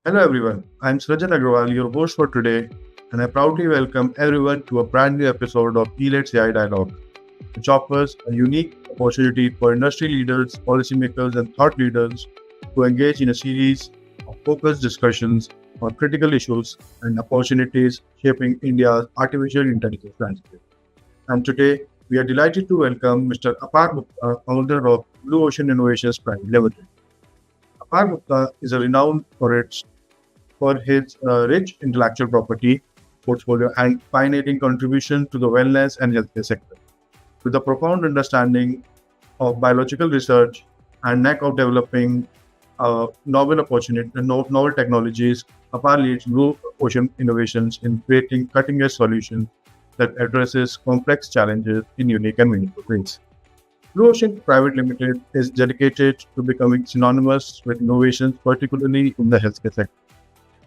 Hello everyone, I'm Srajan Agarwal, your host for today, and I proudly welcome everyone to a brand new episode of Let's AI Dialogue, which offers a unique opportunity for industry leaders, policymakers, and thought leaders to engage in a series of focused discussions on critical issues and opportunities shaping India's artificial intelligence landscape. And today, we are delighted to welcome Mr. Apar Gupta, founder of Blue Ocean Innovations Private Limited. Apar Gupta is a renowned for his rich intellectual property portfolio and pioneering contribution to the wellness and healthcare sector. With a profound understanding of biological research and knack of developing novel technologies, Apar leads Blue Ocean Innovations in creating cutting-edge solutions that addresses complex challenges in unique and meaningful ways. Blue Ocean Private Limited is dedicated to becoming synonymous with innovations, particularly in the healthcare sector.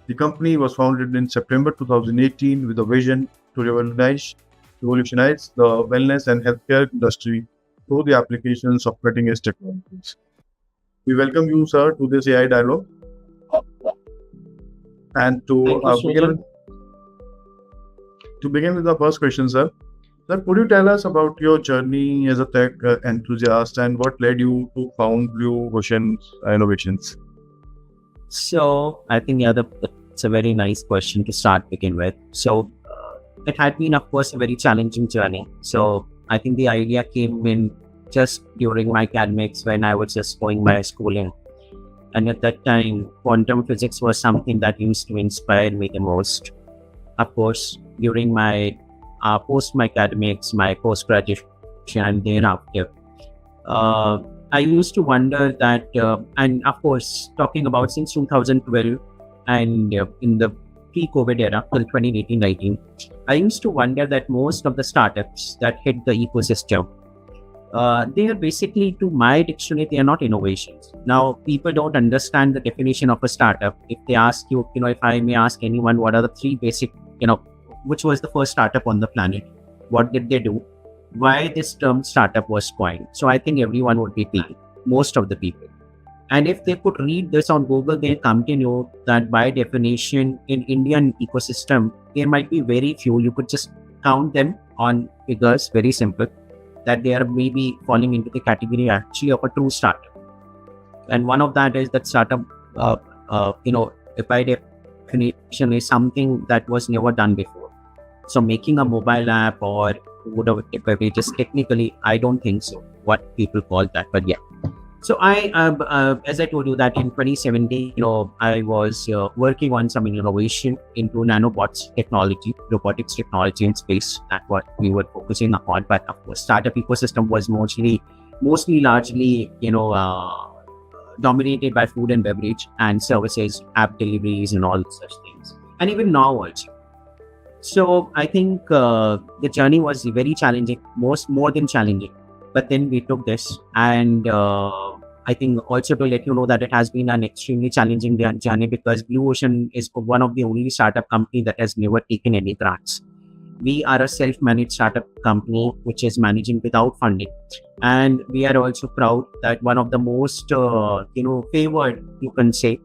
The company was founded in September 2018 with a vision to revolutionize the wellness and healthcare industry through the applications of cutting-edge technologies. We welcome you, sir, to this AI dialogue. And Thank you, Srajan. to begin with the first question, sir. Sir, could you tell us about your journey as a tech enthusiast and what led you to found Blue Ocean Innovations? So, I think it's a very nice question to start begin with. So, it had been, of course, a very challenging journey. So, I think the idea came in just during my academics when I was just going my schooling. And at that time, quantum physics was something that used to inspire me the most. Of course, during my post my academics, my post graduation, and thereafter, I used to wonder that, and of course, talking about since 2012 and in the pre-COVID era till 2018-19, I used to wonder that most of the startups that hit the ecosystem, they are basically, to my dictionary, they are not innovations. Now, people don't understand the definition of a startup. If they ask you, if I may ask anyone, what are the three basic, which was the first startup on the planet? What did they do? Why this term startup was coined? So I think everyone would be thinking, most of the people. And if they could read this on Google, they'll come to know that by definition in Indian ecosystem, there might be very few. You could just count them on figures, very simple, that they are maybe falling into the category actually of a true startup. And one of that is that startup, by definition is something that was never done before. So making a mobile app or whatever, just technically, I don't think so, what people call that, but yeah. So I, as I told you that in 2017, I was working on some innovation into nanobots technology, robotics technology in space. That's what we were focusing upon. But of course, startup ecosystem was mostly largely, dominated by food and beverage and services, app deliveries and all such things. And even now also. So I think the journey was very challenging, more than challenging. But then we took this, and I think also to let you know that it has been an extremely challenging journey because Blue Ocean is one of the only startup company that has never taken any grants. We are a self-managed startup company which is managing without funding, and we are also proud that one of the most favored, you can say,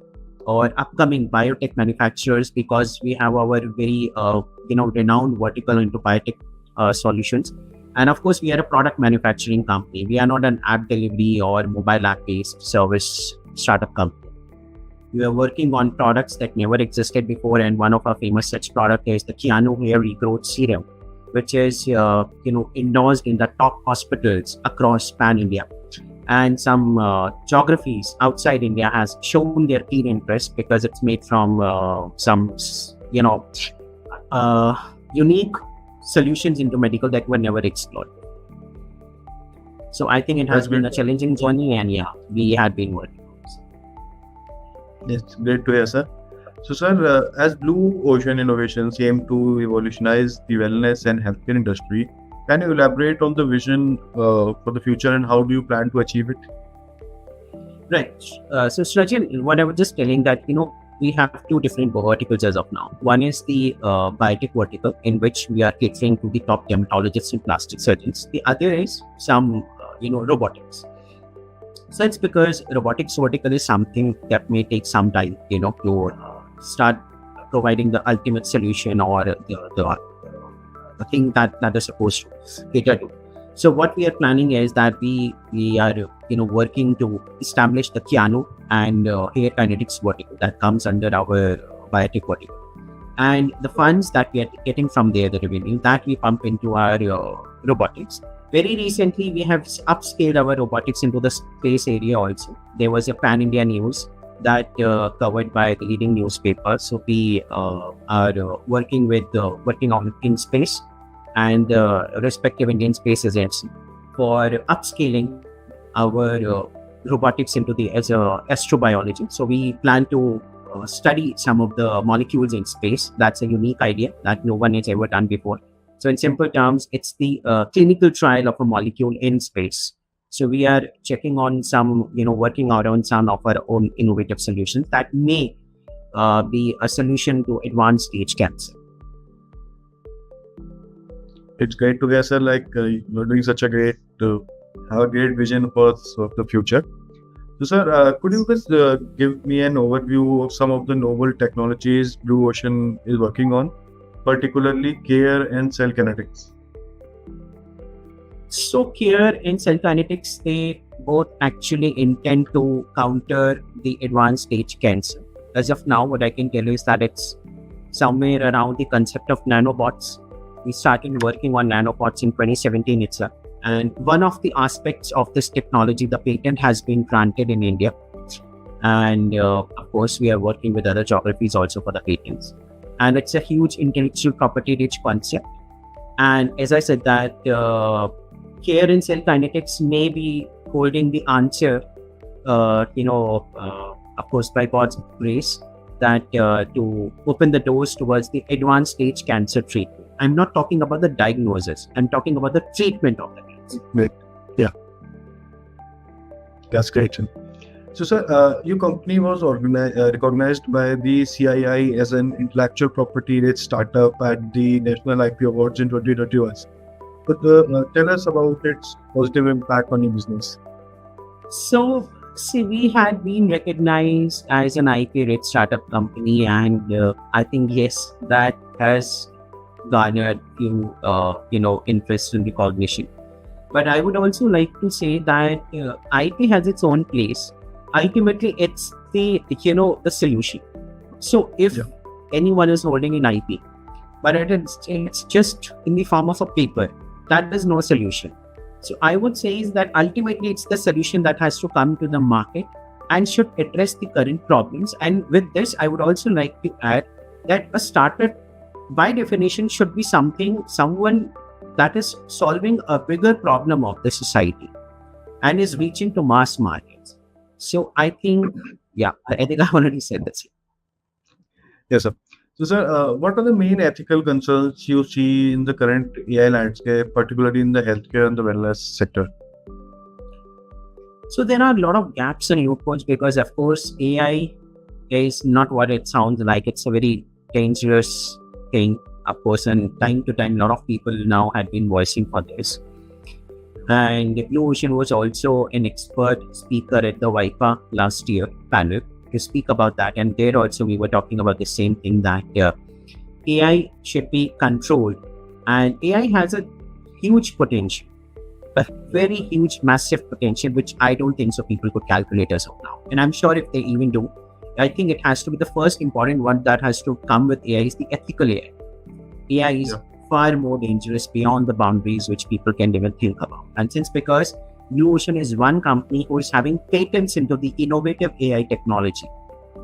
or upcoming biotech manufacturers, because we have our very renowned vertical into biotech solutions. And of course, we are a product manufacturing company. We are not an app delivery or mobile app based service startup company. We are working on products that never existed before, and one of our famous such product is the Keanu Hair Regrowth Serum, which is endorsed in the top hospitals across pan India. And some geographies outside India has shown their keen interest because it's made from some unique solutions into medical that were never explored. So I think it has been a challenging journey, and yeah, we had been working on this. It's great to hear, sir. So, sir, as Blue Ocean Innovations aim to revolutionize the wellness and healthcare industry, can you elaborate on the vision for the future and how do you plan to achieve it? Right. So, Srajan, what I was just telling that, we have two different verticals as of now. One is the biotech vertical, in which we are catering to the top dermatologists and plastic surgeons. The other is some, robotics. So it's because robotics vertical is something that may take some time, to start providing the ultimate solution or the thing that is supposed to cater to. So what we are planning is that we are working to establish the Keanu and hair kinetics vertical that comes under our biotech vertical, and the funds that we are getting from there, the revenue that we pump into our robotics. Very recently, we have upscaled our robotics into the space area also. There was a pan-India news that covered by the leading newspaper. So we are working on in space and respective Indian space agency for upscaling our robotics into the astrobiology. So we plan to study some of the molecules in space. That's a unique idea that no one has ever done before. So in simple terms, it's the clinical trial of a molecule in space. So we are checking on some, working out on some of our own innovative solutions that may be a solution to advanced stage cancer. It's great to hear, sir. You're doing such a great, have a great vision for the future. So, sir, could you just give me an overview of some of the novel technologies Blue Ocean is working on, particularly care and cell kinetics? So care and cell kinetics, they both actually intend to counter the advanced stage cancer. As of now, what I can tell you is that it's somewhere around the concept of nanobots. We started working on nanobots in 2017 itself. And one of the aspects of this technology, the patent has been granted in India. And of course, we are working with other geographies also for the patents. And it's a huge intellectual property rich concept. And as I said that care and cell kinetics may be holding the answer, of course, by God's grace, that to open the doors towards the advanced stage cancer treatment. I'm not talking about the diagnosis. I'm talking about the treatment of the cancer. Yeah. That's great. So, sir, your company was recognized by the CII as an intellectual property rich startup at the National IP Awards in 2021. But tell us about its positive impact on your business. So, see, we had been recognized as an IP-rich startup company, and I think yes, that has garnered few, interest and recognition. But I would also like to say that IP has its own place. Ultimately, it's the solution. So, if anyone is holding an IP, but it's just in the form of a paper, that is no solution. So I would say is that ultimately it's the solution that has to come to the market and should address the current problems. And with this, I would also like to add that a startup by definition should be someone that is solving a bigger problem of the society and is reaching to mass markets. So I think I already said that's it. Yes, sir. So, sir, what are the main ethical concerns you see in the current AI landscape, particularly in the healthcare and the wellness sector? So there are a lot of gaps and loopholes because, of course, AI is not what it sounds like. It's a very dangerous thing, of course, and time to time, a lot of people now have been voicing for this. And Blue Ocean was also an expert speaker at the WIPA last year panel to speak about that, and there also we were talking about the same thing, that AI should be controlled, and AI has a huge potential, a very huge, massive potential, which I don't think so people could calculate as of now. And I'm sure if they even do, I think it has to be the first important one that has to come with AI is the ethical AI. AI is far more dangerous beyond the boundaries which people can even think about. And because Blue Ocean is one company who is having patents into the innovative AI technology,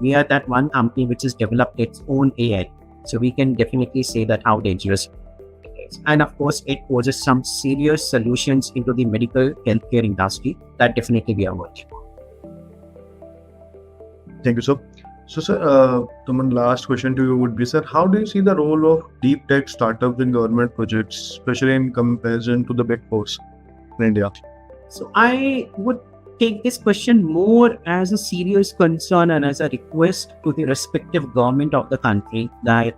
we are that one company which has developed its own AI. So we can definitely say that how dangerous it is. And of course, it poses some serious solutions into the medical healthcare industry that definitely we are working on. Thank you, sir. So, sir, my last question to you would be, sir, how do you see the role of deep tech startups in government projects, especially in comparison to the big fours in India? So I would take this question more as a serious concern and as a request to the respective government of the country that,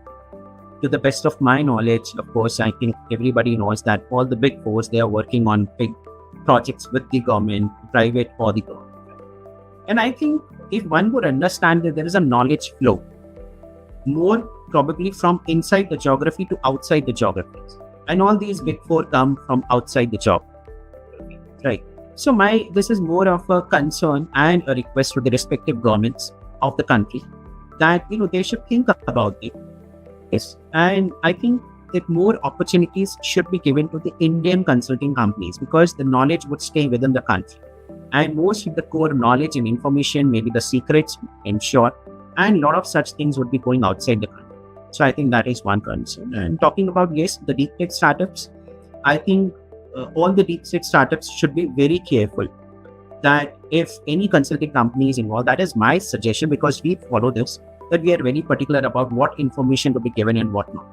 to the best of my knowledge, of course, I think everybody knows that all the big fours, they are working on big projects with the government, private or the government. And I think if one would understand that there is a knowledge flow, more probably from inside the geography to outside the geographies. And all these big four come from outside the geography, right? So this is more of a concern and a request to the respective governments of the country that they should think about this. And I think that more opportunities should be given to the Indian consulting companies because the knowledge would stay within the country. And most of the core knowledge and information, maybe the secrets, ensure, and a lot of such things would be going outside the country. So I think that is one concern. And talking about, yes, the deep tech startups, I think all the deep tech startups should be very careful that if any consulting company is involved, that is my suggestion because we follow this, that we are very particular about what information to be given and what not.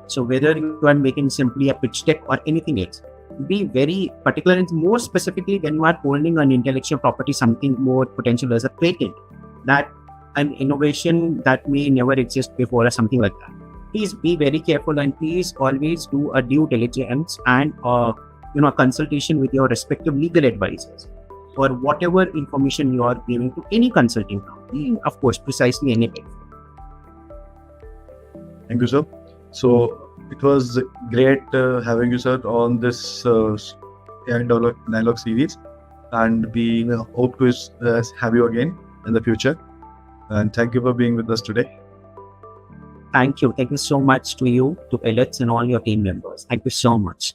So whether you are making simply a pitch deck or anything else, be very particular, and more specifically when you are holding an intellectual property, something more potential as a patent, that an innovation that may never exist before or something like that. Please be very careful and please always do a due diligence and a consultation with your respective legal advisors for whatever information you are giving to any consulting company, of course, precisely anything. Thank you, sir. So it was great having you, sir, on this AI dialogue series, and we hope to have you again in the future. And thank you for being with us today. Thank you. Thank you so much to you, to Ellets and all your team members. Thank you so much.